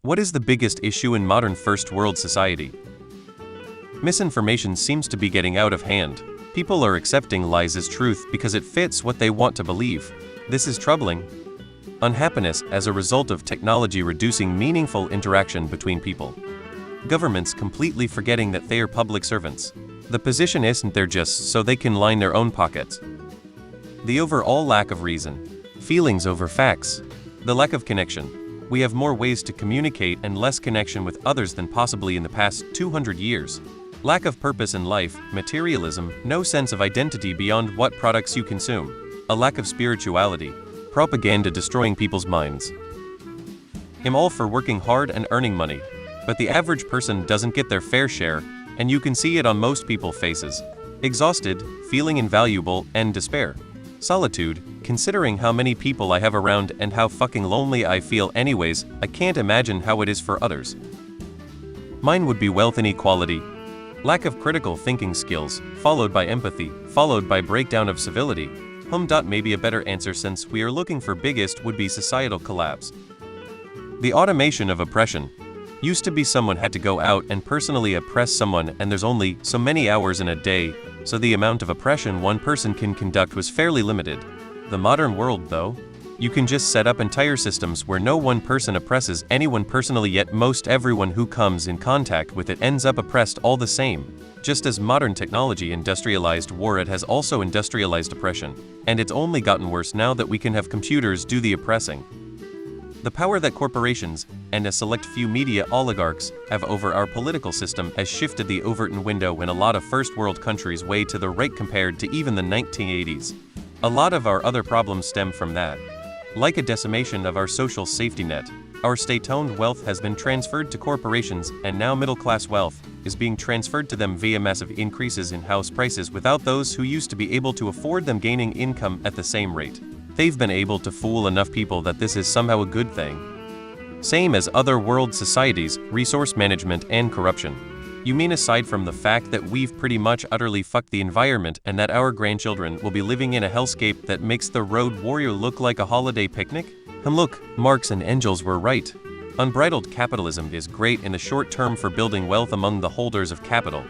What is the biggest issue in modern first world society? Misinformation seems to be getting out of hand. People are accepting lies as truth because it fits what they want to believe. This is troubling. Unhappiness as a result of technology reducing meaningful interaction between people. Governments completely forgetting that they are public servants. The position isn't there just so they can line their own pockets. The overall lack of reason. Feelings over facts. The lack of connection. We have more ways to communicate and less connection with others than possibly in the past 200 years. Lack of purpose in life, materialism, no sense of identity beyond what products you consume. A lack of spirituality. Propaganda destroying people's minds. I'm all for working hard and earning money, but the average person doesn't get their fair share, and you can see it on most people's faces. Exhausted, feeling invaluable, and despair. Solitude, considering how many people I have around and how fucking lonely I feel anyways, I can't imagine how it is for others. Mine would be wealth inequality. Lack of critical thinking skills, followed by empathy, followed by breakdown of civility. Maybe a better answer since we are looking for biggest would be societal collapse. The automation of oppression. Used to be someone had to go out and personally oppress someone and there's only so many hours in a day, so the amount of oppression one person can conduct was fairly limited. The modern world though, you can just set up entire systems where no one person oppresses anyone personally, yet most everyone who comes in contact with it ends up oppressed all the same. Just as modern technology industrialized war, it has also industrialized oppression, and it's only gotten worse now that we can have computers do the oppressing. The power that corporations and a select few media oligarchs have over our political system has shifted the Overton window in a lot of first world countries way to the right compared to even the 1980s. A lot of our other problems stem from that. Like a decimation of our social safety net, our state-owned wealth has been transferred to corporations, and now middle-class wealth is being transferred to them via massive increases in house prices without those who used to be able to afford them gaining income at the same rate. They've been able to fool enough people that this is somehow a good thing. Same as other world societies, resource management and corruption. You mean aside from the fact that we've pretty much utterly fucked the environment and that our grandchildren will be living in a hellscape that makes the road warrior look like a holiday picnic? And look, Marx and Engels were right. Unbridled capitalism is great in the short term for building wealth among the holders of capital.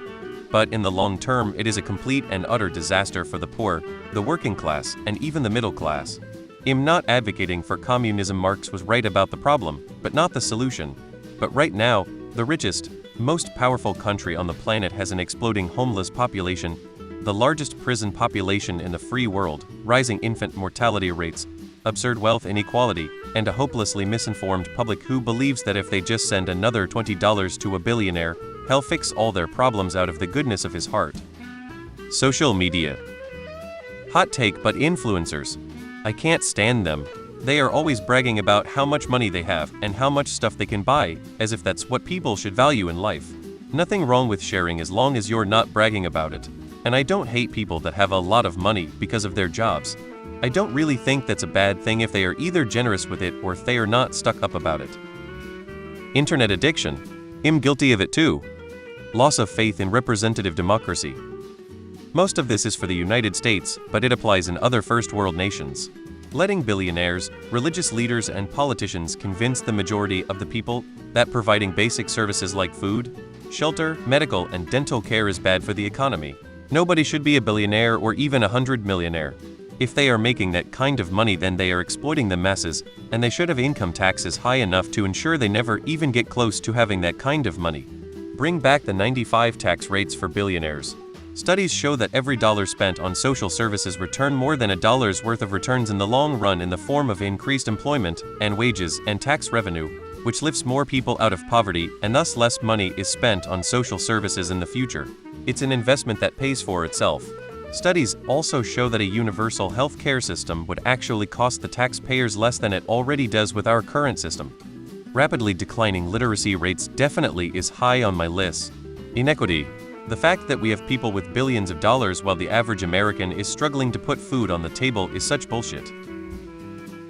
But in the long term, it is a complete and utter disaster for the poor, the working class, and even the middle class. I'm not advocating for communism. Marx was right about the problem, but not the solution. But right now, the richest, most powerful country on the planet has an exploding homeless population, the largest prison population in the free world, rising infant mortality rates, absurd wealth inequality, and a hopelessly misinformed public who believes that if they just send another $20 to a billionaire, he'll fix all their problems out of the goodness of his heart. Social media. Hot take, but influencers. I can't stand them. They are always bragging about how much money they have and how much stuff they can buy, as if that's what people should value in life. Nothing wrong with sharing as long as you're not bragging about it. And I don't hate people that have a lot of money because of their jobs. I don't really think that's a bad thing if they are either generous with it or if they are not stuck up about it. Internet addiction. I'm guilty of it too. Loss of faith in representative democracy. Most of this is for the United States, but it applies in other first world nations. Letting billionaires, religious leaders, and politicians convince the majority of the people that providing basic services like food, shelter, medical, and dental care is bad for the economy. Nobody should be a billionaire or even 100 millionaire. If they are making that kind of money, then they are exploiting the masses, and they should have income taxes high enough to ensure they never even get close to having that kind of money. Bring back the 95 tax rates for billionaires. Studies show that every dollar spent on social services return more than $1's worth of returns in the long run in the form of increased employment and wages and tax revenue, which lifts more people out of poverty, and thus less money is spent on social services in the future. It's an investment that pays for itself. Studies also show that a universal health care system would actually cost the taxpayers less than it already does with our current system. Rapidly declining literacy rates definitely is high on my list. Inequity. The fact that we have people with billions of dollars while the average American is struggling to put food on the table is such bullshit.